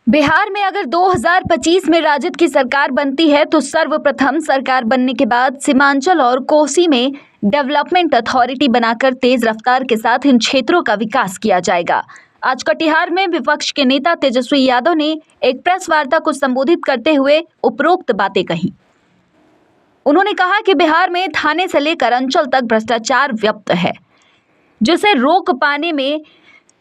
बिहार में अगर 2025 में राजद की सरकार बनती है तो सर्वप्रथम सरकार बनने के बाद सीमांचल और कोसी में डेवलपमेंट अथॉरिटी बनाकर तेज रफ्तार के साथ इन क्षेत्रों का विकास किया जाएगा। आज कटिहार में विपक्ष के नेता तेजस्वी यादव ने एक प्रेस वार्ता को संबोधित करते हुए उपरोक्त बातें कही। उन्होंने कहा कि बिहार में थाने से लेकर अंचल तक भ्रष्टाचार व्याप्त है, जिसे रोक पाने में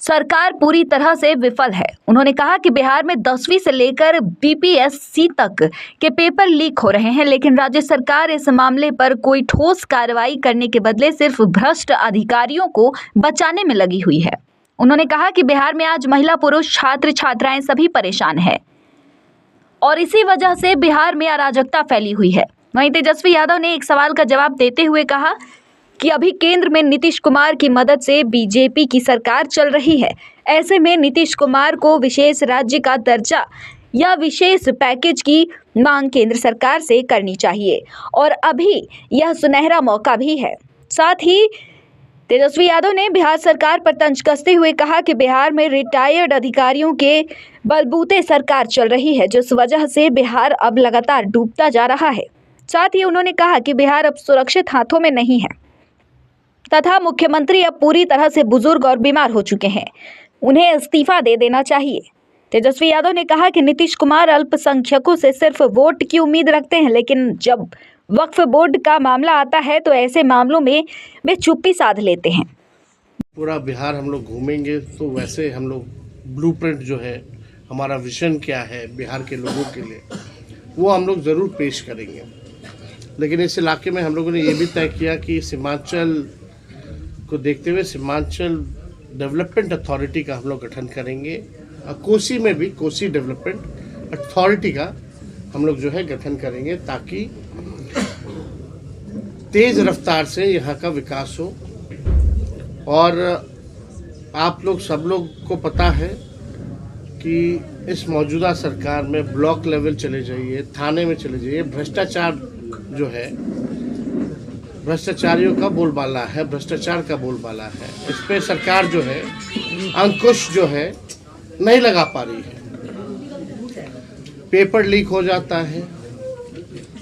सरकार पूरी तरह से विफल है। उन्होंने कहा कि बिहार में 10वीं से लेकर बीपीएससी तक के पेपर लीक हो रहे हैं, लेकिन राज्य सरकार इस मामले पर कोई ठोस कार्रवाई करने के बदले सिर्फ भ्रष्ट अधिकारियों को बचाने में लगी हुई है। उन्होंने कहा कि बिहार में आज महिला, पुरुष, छात्र छात्राएं सभी परेशान हैं और इसी वजह से बिहार में अराजकता फैली हुई है। वहीं तेजस्वी यादव ने एक सवाल का जवाब देते हुए कहा कि अभी केंद्र में नीतीश कुमार की मदद से बीजेपी की सरकार चल रही है। ऐसे में नीतीश कुमार को विशेष राज्य का दर्जा या विशेष पैकेज की मांग केंद्र सरकार से करनी चाहिए और अभी यह सुनहरा मौका भी है। साथ ही तेजस्वी यादव ने बिहार सरकार पर तंज कसते हुए कहा कि बिहार में रिटायर्ड अधिकारियों के बलबूते सरकार चल रही है, जिस वजह से बिहार अब लगातार डूबता जा रहा है। साथ ही उन्होंने कहा कि बिहार अब सुरक्षित हाथों में नहीं है तथा मुख्यमंत्री अब पूरी तरह से बुजुर्ग और बीमार हो चुके हैं, उन्हें इस्तीफा दे देना चाहिए। तेजस्वी यादव ने कहा कि नीतीश कुमार अल्पसंख्यकों से सिर्फ वोट की उम्मीद रखते हैं, लेकिन जब वक्फ बोर्ड का मामला आता है तो ऐसे मामलों में वे चुप्पी साध लेते हैं। पूरा बिहार हम लोग घूमेंगे तो वैसे हम लोग ब्लूप्रिंट जो है, हमारा विजन क्या है बिहार के लोगों के लिए, वो हम लोग ज़रूर पेश करेंगे। लेकिन इस इलाके में हम लोगों ने ये भी तय किया कि सीमांचल को देखते हुए सीमांचल डेवलपमेंट अथॉरिटी का हम लोग गठन करेंगे और कोसी में भी कोसी डेवलपमेंट अथॉरिटी का हम लोग जो है गठन करेंगे, ताकि तेज रफ्तार से यहाँ का विकास हो। और आप लोग सब लोग को पता है कि इस मौजूदा सरकार में ब्लॉक लेवल चले जाइए, थाने में चले जाइए, भ्रष्टाचार जो है, भ्रष्टाचारियों का बोलबाला है, भ्रष्टाचार का बोलबाला है। इस पे सरकार जो है अंकुश जो है नहीं लगा पा रही है। पेपर लीक हो जाता है,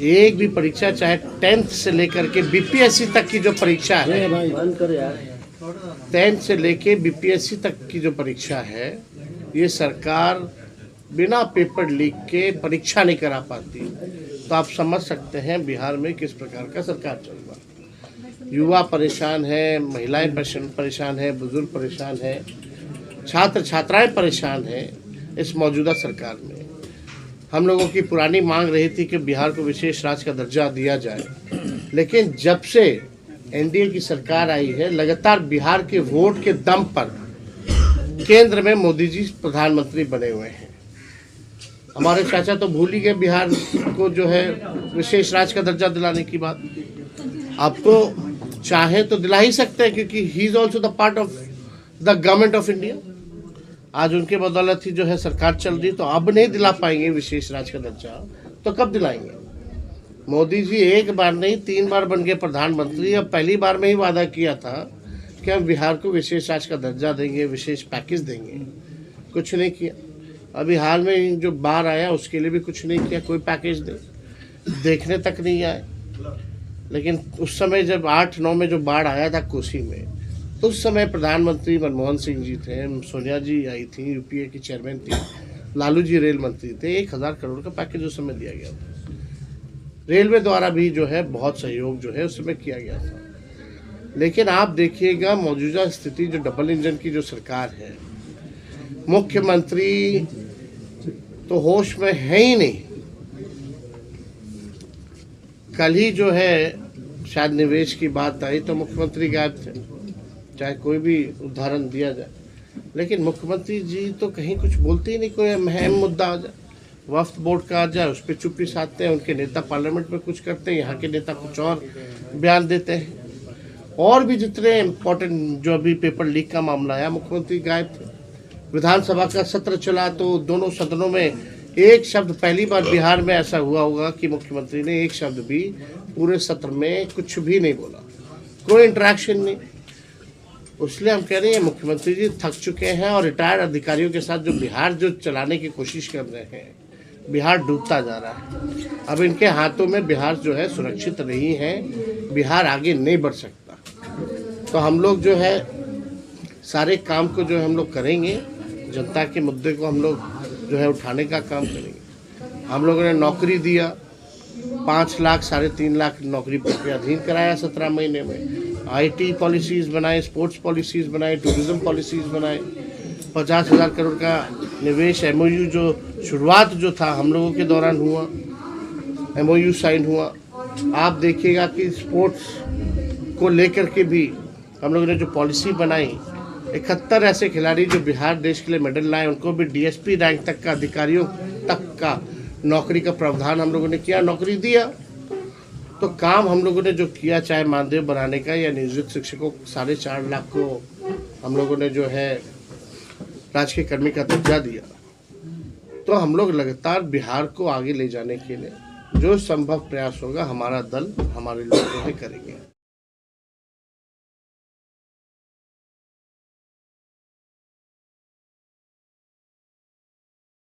एक भी परीक्षा चाहे 10th से लेकर के बीपीएससी तक की जो परीक्षा है, 10th से लेके बीपीएससी तक की जो परीक्षा है, ये सरकार बिना पेपर लीक के परीक्षा नहीं करा पाती। तो आप समझ सकते हैं बिहार में किस प्रकार का सरकार चल रहा है। युवा परेशान है, महिलाएं परेशान है, बुजुर्ग परेशान है, छात्र छात्राएं परेशान हैं। इस मौजूदा सरकार में हम लोगों की पुरानी मांग रही थी कि बिहार को विशेष राज्य का दर्जा दिया जाए, लेकिन जब से एनडीए की सरकार आई है, लगातार बिहार के वोट के दम पर केंद्र में मोदी जी प्रधानमंत्री बने हुए हैं। हमारे चाचा तो भूल ही गए बिहार को जो है विशेष राज्य का दर्जा दिलाने की बात। अब तो चाहे तो दिला ही सकते हैं, क्योंकि he is also the part of the government of India. आज उनके बदौलत ही जो है सरकार चल रही, तो अब नहीं दिला पाएंगे विशेष राज्य का दर्जा, तो कब दिलाएंगे? मोदी जी एक बार नहीं 3 बार बन गए प्रधानमंत्री। अब पहली बार में ही वादा किया था कि हम बिहार को विशेष राज्य का दर्जा देंगे, विशेष पैकेज देंगे, कुछ नहीं किया। अभी हाल में जो बाढ़ आया उसके लिए भी कुछ नहीं किया, कोई पैकेज देखने तक नहीं आए। लेकिन उस समय जब 8-9 में जो बाढ़ आया था कोसी में, तो उस समय प्रधानमंत्री मनमोहन सिंह जी थे, सोनिया जी आई थी, यूपीए की चेयरमैन थी, लालू जी रेल मंत्री थे। 1000 करोड़ का पैकेज उस समय दिया गया था। रेलवे द्वारा भी जो है बहुत सहयोग जो है उस समय किया गया था। लेकिन आप देखिएगा मौजूदा स्थिति, जो डबल इंजन की जो सरकार है, मुख्यमंत्री तो होश में है ही नहीं। कल ही जो है शायद निवेश की बात आई तो मुख्यमंत्री गायब थे, चाहे कोई भी उदाहरण दिया जाए। लेकिन मुख्यमंत्री जी तो कहीं कुछ बोलते ही नहीं। कोई अहम मुद्दा आ जाए, वक्फ बोर्ड का आ जाए, उस पर चुप्पी साधते हैं। उनके नेता पार्लियामेंट में कुछ करते हैं, यहाँ के नेता कुछ और बयान देते हैं। और भी जितने इम्पोर्टेंट जो अभी पेपर लीक का मामला आया, मुख्यमंत्री गायब थे। विधानसभा का सत्र चला तो दोनों सदनों में एक शब्द, पहली बार बिहार में ऐसा हुआ होगा कि मुख्यमंत्री ने एक शब्द भी पूरे सत्र में कुछ भी नहीं बोला, कोई इंटरेक्शन नहीं। इसलिए हम कह रहे हैं मुख्यमंत्री जी थक चुके हैं और रिटायर्ड अधिकारियों के साथ जो बिहार जो चलाने की कोशिश कर रहे हैं, बिहार डूबता जा रहा है। अब इनके हाथों में बिहार जो है सुरक्षित नहीं है, बिहार आगे नहीं बढ़ सकता। तो हम लोग जो है सारे काम को जो है हम लोग करेंगे, जनता के मुद्दे को हम लोग जो है उठाने का काम करेंगे। हम लोगों ने नौकरी दिया, 5 लाख 3.5 लाख नौकरी के अधीन कराया 17 महीने में। IT पॉलिसीज़ बनाए, स्पोर्ट्स पॉलिसीज़ बनाए, टूरिज़्म पॉलिसीज़ बनाए। 50,000 करोड़ का निवेश MOU जो शुरुआत जो था हम लोगों के दौरान हुआ, MOU साइन हुआ। आप देखिएगा कि स्पोर्ट्स को लेकर के भी हम लोगों ने जो पॉलिसी बनाई, 71 ऐसे खिलाड़ी जो बिहार देश के लिए मेडल लाए, उनको भी DSP रैंक तक का अधिकारियों तक का नौकरी का प्रावधान हम लोगों ने किया, नौकरी दिया। तो काम हम लोगों ने जो किया, चाहे मानदेय बनाने का या नियोजित शिक्षकों 4.5 लाख को हम लोगों ने जो है राजकीय कर्मी का दर्जा दिया। तो हम लोग लगातार बिहार को आगे ले जाने के लिए जो संभव प्रयास होगा हमारा दल, हमारे लोग जो है करेंगे।